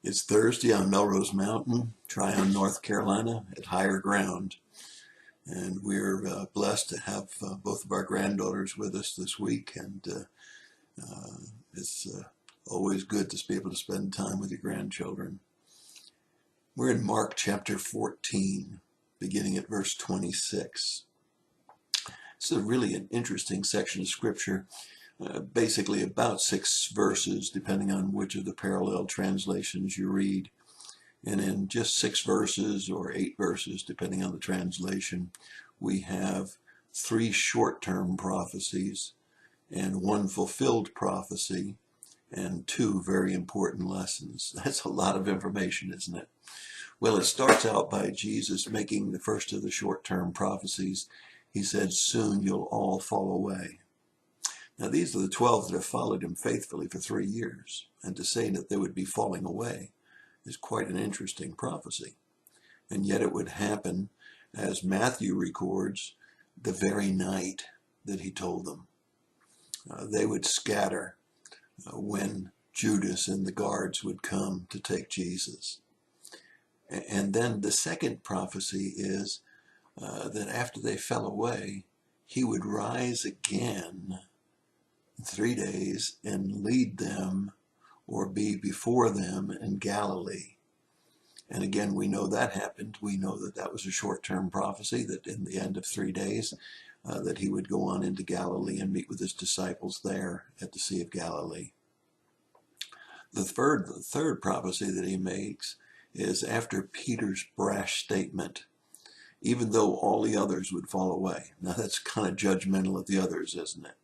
It's Thursday on Melrose Mountain, Tryon, North Carolina, at higher ground. And we're blessed to have both of our granddaughters with us this week. And it's always good to be able to spend time with your grandchildren. We're in Mark chapter 14, beginning at verse 26. This is really an interesting section of scripture. Basically about 6 verses, depending on which of the parallel translations you read. And in just 6 verses or 8 verses, depending on the translation, we have 3 short-term prophecies and 1 fulfilled prophecy and 2 very important lessons. That's a lot of information, isn't it? Well, it starts out by Jesus making the first of the short-term prophecies. He said, "Soon you'll all fall away." Now, these are the 12 that have followed him faithfully for 3 years, and to say that they would be falling away is quite an interesting prophecy. And yet it would happen, as Matthew records, the very night that he told them. They would scatter when Judas and the guards would come to take Jesus. And then the second prophecy is that after they fell away, he would rise again 3 days and lead them or be before them in Galilee. And again, we know that happened. We know that that was a short-term prophecy, that in the end of 3 days, that he would go on into Galilee and meet with his disciples there at the Sea of Galilee. The third prophecy that he makes is after Peter's brash statement, even though all the others would fall away. Now that's kind of judgmental of the others, isn't it?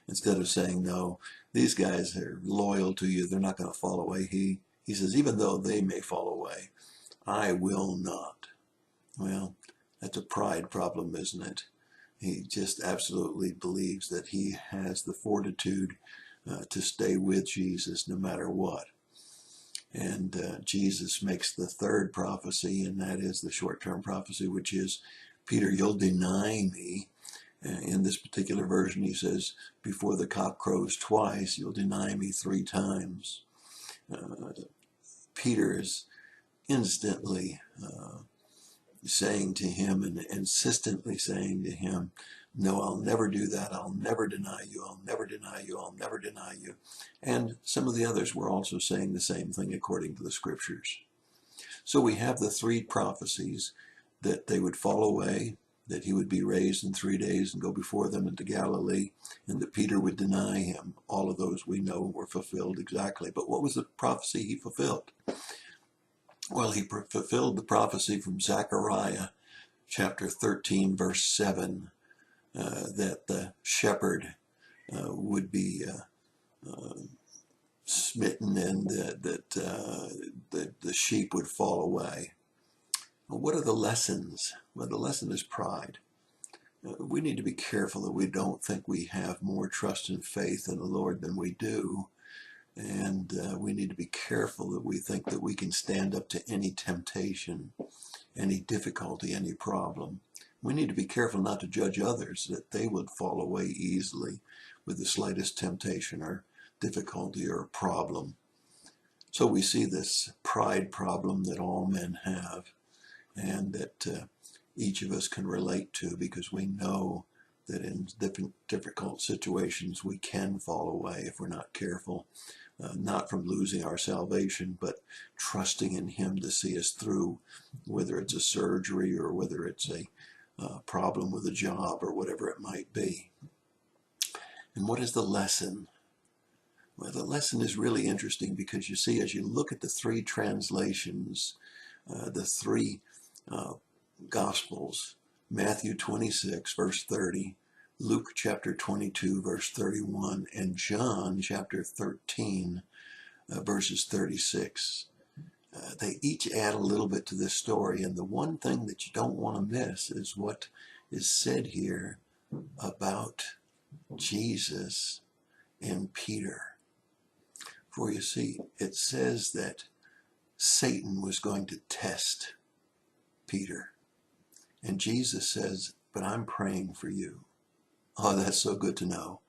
Instead of saying, no, these guys are loyal to you, they're not going to fall away. He says, even though they may fall away, I will not. Well, that's a pride problem, isn't it? He just absolutely believes that he has the fortitude to stay with Jesus no matter what. And Jesus makes the third prophecy, and that is the short-term prophecy, which is, Peter, you'll deny me. In this particular version, he says, before the cock crows twice, you'll deny me 3 times. Peter is instantly saying to him and insistently saying to him, no, I'll never do that. I'll never deny you. I'll never deny you. I'll never deny you. And some of the others were also saying the same thing according to the scriptures. So we have the 3 prophecies, that they would fall away, that he would be raised in 3 days and go before them into Galilee, and that Peter would deny him. All of those we know were fulfilled exactly. But what was the prophecy he fulfilled? Well, he fulfilled the prophecy from Zechariah chapter 13, verse 7, that the shepherd would be smitten and that the sheep would fall away. Well, what are the lessons? Well, the lesson is pride. We need to be careful that we don't think we have more trust and faith in the Lord than we do. And we need to be careful that we think that we can stand up to any temptation, any difficulty, any problem. We need to be careful not to judge others, that they would fall away easily with the slightest temptation or difficulty or problem. So we see this pride problem that all men have, and that each of us can relate to, because we know that in difficult situations we can fall away if we're not careful, not from losing our salvation, but trusting in him to see us through, whether it's a surgery or whether it's a problem with a job or whatever it might be. And what is the lesson? Well, the lesson is really interesting, because you see, as you look at the 3 translations, the 3 Gospels, Matthew 26, verse 30, Luke chapter 22, verse 31, and John chapter 13, verses 36. They each add a little bit to this story, and the one thing that you don't want to miss is what is said here about Jesus and Peter. For you see, it says that Satan was going to test Peter. And Jesus says, but I'm praying for you. Oh, that's so good to know,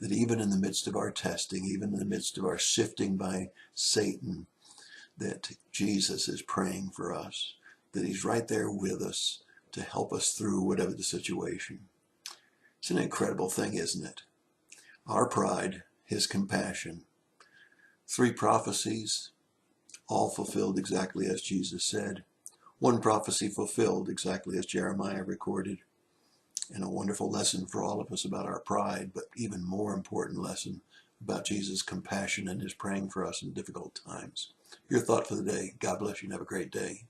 that even in the midst of our testing, even in the midst of our sifting by Satan, that Jesus is praying for us, that he's right there with us to help us through whatever the situation. It's an incredible thing, isn't it? Our pride, his compassion. 3 prophecies, all fulfilled exactly as Jesus said. 1 prophecy fulfilled exactly as Jeremiah recorded. And a wonderful lesson for all of us about our pride, but even more important lesson about Jesus' compassion and his praying for us in difficult times. Your thought for the day. God bless you and have a great day.